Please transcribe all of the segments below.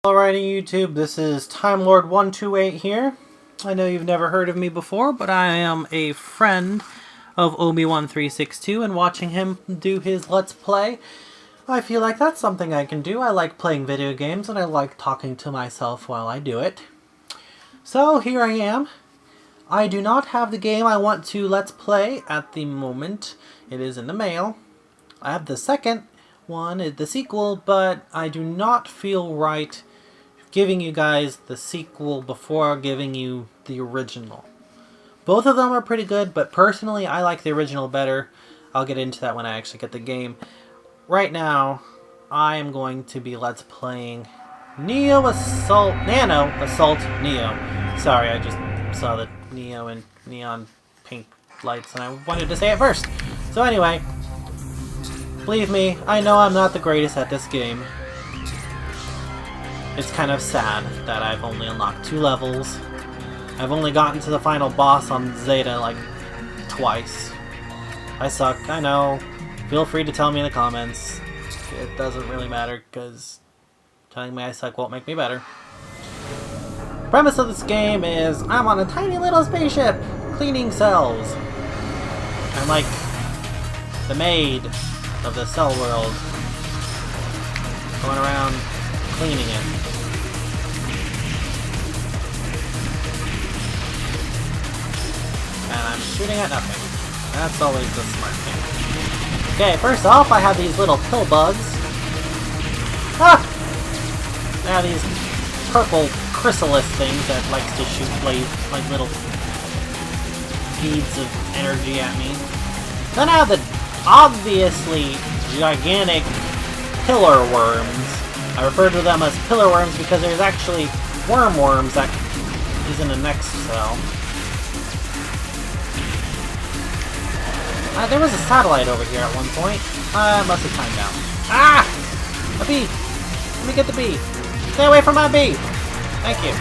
Alrighty YouTube, this is Time Lord 128 here. I know you've never heard of me before, but I am a friend of Obi1362, and watching him do his Let's Play, I feel like that's something I can do. I like playing video games, and I like talking to myself while I do it. So here I am. I do not have the game I want to Let's Play at the moment. It is in the mail. I have the second one, the sequel, but I do not feel right giving you guys the sequel before giving you the original. Both of them are pretty good, but personally I like the original better. I'll get into that when I actually get the game. Right now, I am going to be Let's Playing Nano Assault Neo. Sorry, I just saw the Neo and neon pink lights and I wanted to say it first. So anyway, believe me, I know I'm not the greatest at this game. It's kind of sad that I've only unlocked 2 levels. I've only gotten to the final boss on Zeta like twice. I suck, I know. Feel free to tell me in the comments. It doesn't really matter because telling me I suck won't make me better. Premise of this game is I'm on a tiny little spaceship cleaning cells. I'm like the maid of the cell world, going around cleaning it. And I'm shooting at nothing. That's always the smart thing. Okay, first off, I have these little pill bugs. Ah! I have these purple chrysalis things that likes to shoot like little beads of energy at me. Then I have the obviously gigantic pillar worms. I refer to them as pillar worms because there's actually worms that is in the next cell. There was a satellite over here at one point. I must have timed out. Ah! A bee! Let me get the bee! Stay away from my bee! Thank you.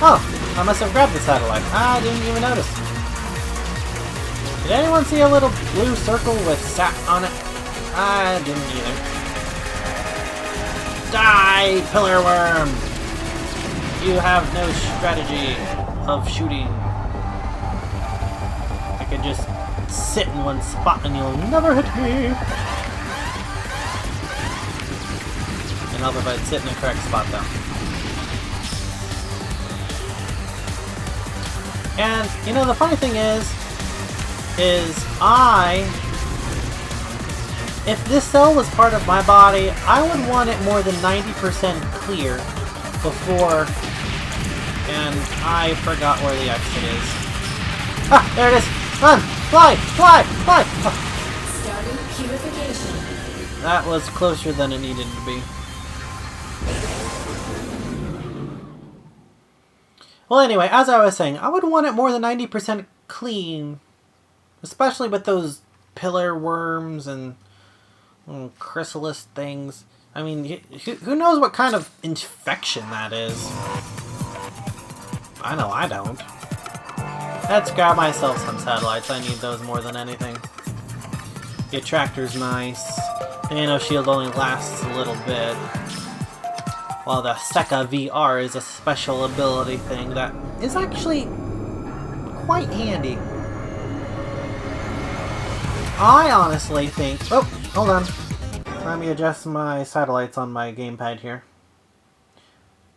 Oh! I must have grabbed the satellite. I didn't even notice. Did anyone see a little blue circle with sat on it? I didn't either. Die, pillar worm! You have no strategy of shooting. I could just sit in one spot and you'll never hit me. And I'll if I'd sit in the correct spot though. And, you know, the funny thing is if this cell was part of my body, I would want it more than 90% clear before, and I forgot where the exit is. Ah, there it is! Run! Fly! Fly! Fly! Oh. Starting purification. That was closer than it needed to be. Well, anyway, as I was saying, I would want it more than 90% clean. Especially with those pillar worms and chrysalis things. I mean, who knows what kind of infection that is? I know I don't. Let's grab myself some satellites. I need those more than anything. The attractor's nice. The Nano shield only lasts a little bit. While the Sekka VR is a special ability thing that is actually quite handy. I honestly think... Oh, hold on. Let me adjust my satellites on my gamepad here.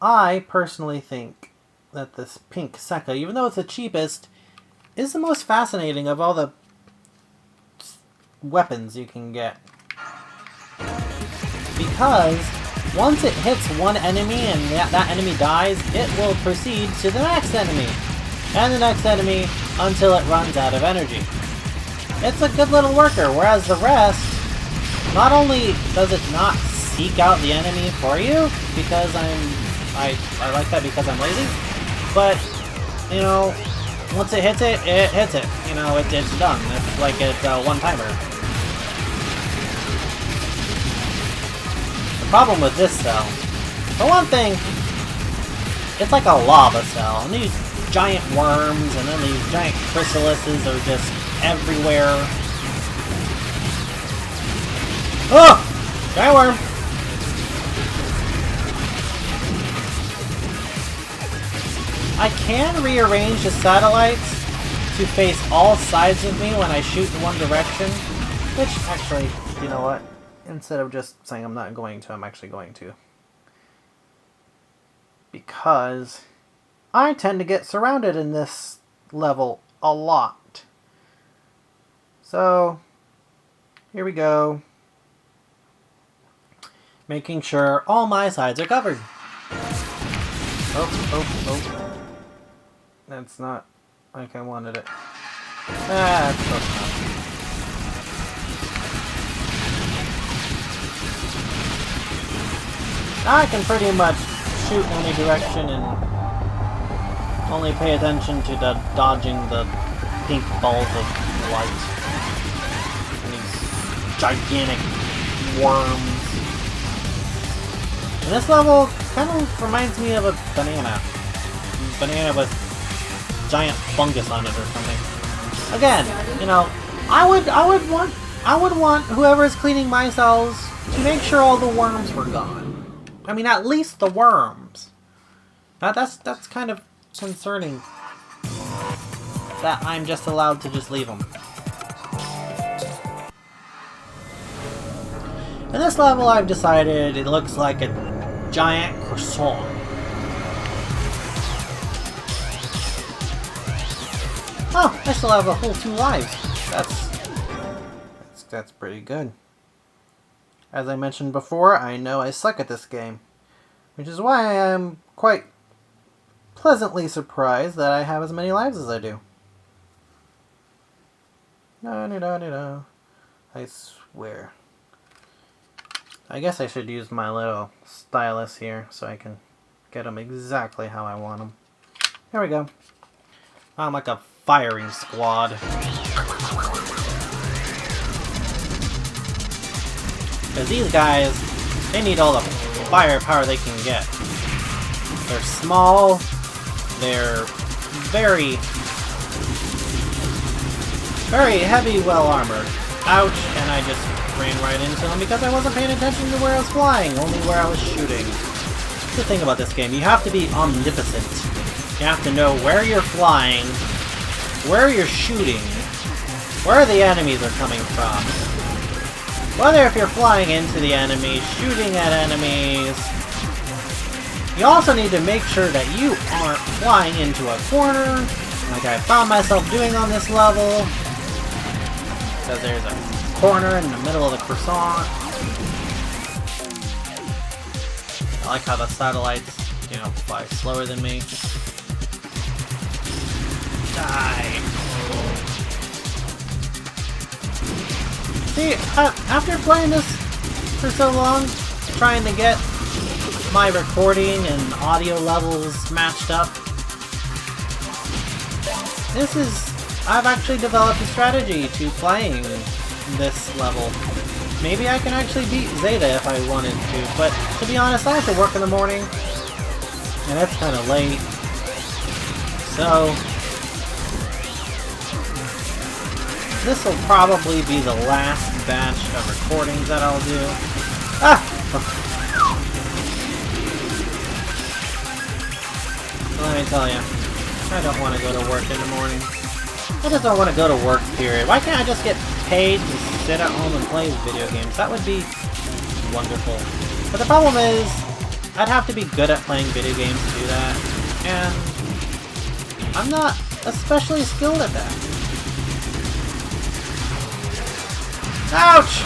I personally think that this pink Sekka, even though it's the cheapest, is the most fascinating of all the weapons you can get. Because once it hits one enemy and that enemy dies, it will proceed to the next enemy. And the next enemy until it runs out of energy. It's a good little worker, whereas the rest, not only does it not seek out the enemy for you, because I like that because I'm lazy, but, you know, once it hits it, it hits it. You know, it's done. It's like it's a one-timer. The problem with this cell, for one thing, it's like a lava cell, and these giant worms and then these giant chrysalises are just everywhere. Oh! Giant worm! I can rearrange the satellites to face all sides of me when I shoot in one direction. Which, actually, you know what? Instead of just saying I'm not going to, I'm actually going to. Because I tend to get surrounded in this level a lot. So, here we go. Making sure all my sides are covered. Oh. That's not like I wanted it. That's close enough. I can pretty much shoot in any direction and only pay attention to the dodging the pink balls of light. And these gigantic worms. And this level kind of reminds me of a banana. Banana with giant fungus on it or something. Again, you know, I would want whoever is cleaning my cells to make sure all the worms were gone. I mean, at least the worms. That's kind of concerning that I'm just allowed to just leave them. In this level, I've decided it looks like a giant croissant. Oh, I still have a whole 2 lives. That's pretty good. As I mentioned before, I know I suck at this game, which is why I am quite pleasantly surprised that I have as many lives as I do. No. I swear. I guess I should use my little stylus here so I can get them exactly how I want them. Here we go. I'm like a firing squad. Because these guys, they need all the firepower they can get. They're small, they're very heavy, well armored. Ouch, and I just ran right into them because I wasn't paying attention to where I was flying, only where I was shooting. That's the thing about this game, you have to be omnipotent. You have to know where you're flying, where you're shooting, where the enemies are coming from. Whether if you're flying into the enemy, shooting at enemies. You also need to make sure that you aren't flying into a corner, like I found myself doing on this level. Because there's a corner in the middle of the croissant. I like how the satellites, you know, fly slower than me. Die. See, after playing this for so long, trying to get my recording and audio levels matched up, I've actually developed a strategy to playing this level. Maybe I can actually beat Zeta if I wanted to, but to be honest, I have to work in the morning, and that's kind of late, so this will probably be the last batch of recordings that I'll do. Ah! Let me tell you, I don't want to go to work in the morning. I just don't want to go to work, period. Why can't I just get paid to sit at home and play video games? That would be wonderful. But the problem is, I'd have to be good at playing video games to do that, and I'm not especially skilled at that. Ouch!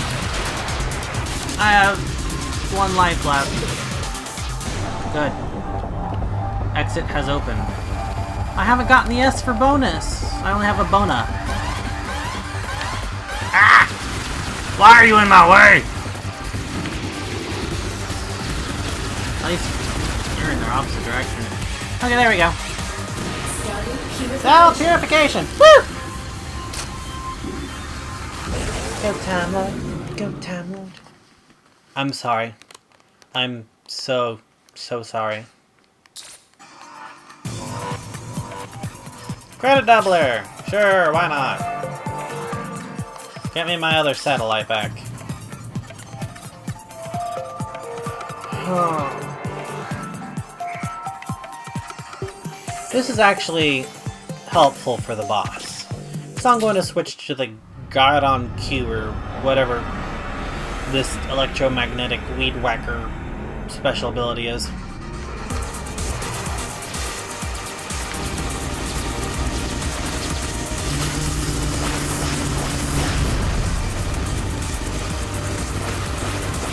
I have 1 life left. Good. Exit has opened. I haven't gotten the S for bonus. I only have a bona. Ah! Why are you in my way? At least you're in the opposite direction. Okay, there we go. Cell purification! Woo! Go time lord. Go time lord. I'm sorry. I'm so sorry. Credit doubler! Sure, why not? Get me my other satellite back. This is actually helpful for the boss. So I'm going to switch to the God on Q or whatever this electromagnetic weed whacker special ability is.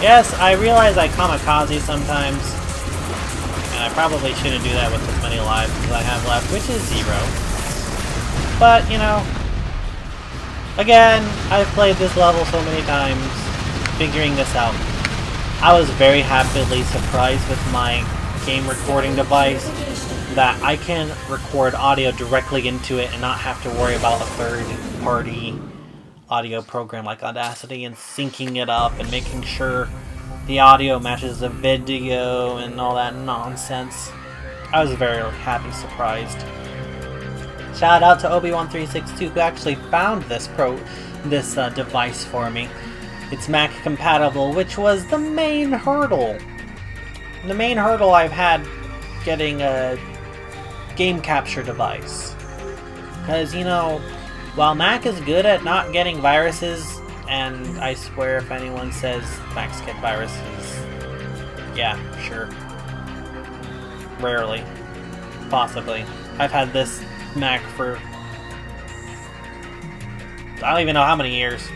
Yes, I realize I kamikaze sometimes, and I probably shouldn't do that with as many lives as I have left, which is 0. But, you know, again, I've played this level so many times, figuring this out. I was very happily surprised with my game recording device that I can record audio directly into it and not have to worry about a third-party audio program like Audacity and syncing it up and making sure the audio matches the video and all that nonsense. I was very happy surprised. Shout out to Obi1362 who actually found this device for me. It's Mac compatible, which was the main hurdle. The main hurdle I've had getting a game capture device. Because, you know, while Mac is good at not getting viruses, and I swear if anyone says Macs get viruses, yeah, sure. Rarely. Possibly. I've had this Mac for I don't even know how many years.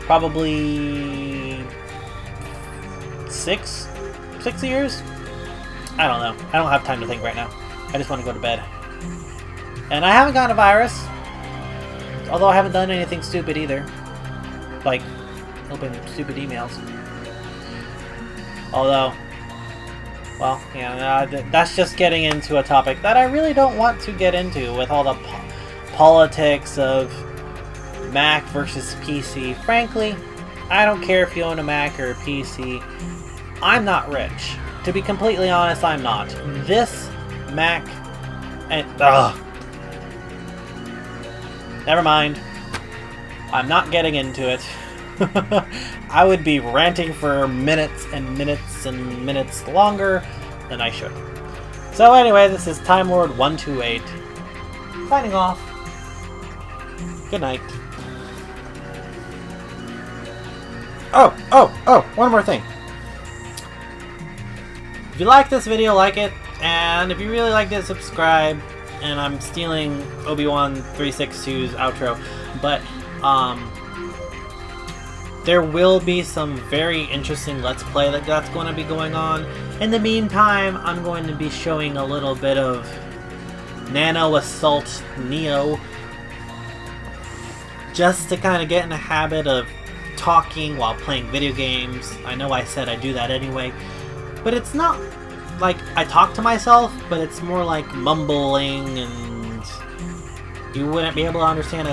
Probably 6 years? I don't know. I don't have time to think right now. I just want to go to bed. And I haven't gotten a virus. Although I haven't done anything stupid either. Like, open stupid emails. Although, well, yeah, that's just getting into a topic that I really don't want to get into with all the politics of Mac versus PC. Frankly, I don't care if you own a Mac or a PC. I'm not rich. To be completely honest, I'm not. This Mac and never mind. I'm not getting into it. I would be ranting for minutes and minutes and minutes longer than I should. So anyway, this is Time Lord 128 signing off. Good night. Oh, one more thing. If you like this video, like it, and if you really liked it, subscribe. And I'm stealing Obi1362's outro, but there will be some very interesting Let's Play that's going to be going on. In the meantime, I'm going to be showing a little bit of Nano Assault Neo, just to kind of get in the habit of talking while playing video games. I know I said I do that anyway, but it's not like I talk to myself, but it's more like mumbling, and you wouldn't be able to understand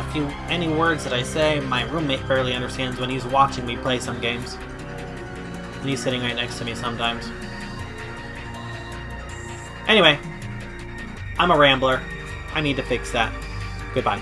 any words that I say. My roommate barely understands when he's watching me play some games, and he's sitting right next to me sometimes. Anyway, I'm a rambler. I need to fix that. Goodbye.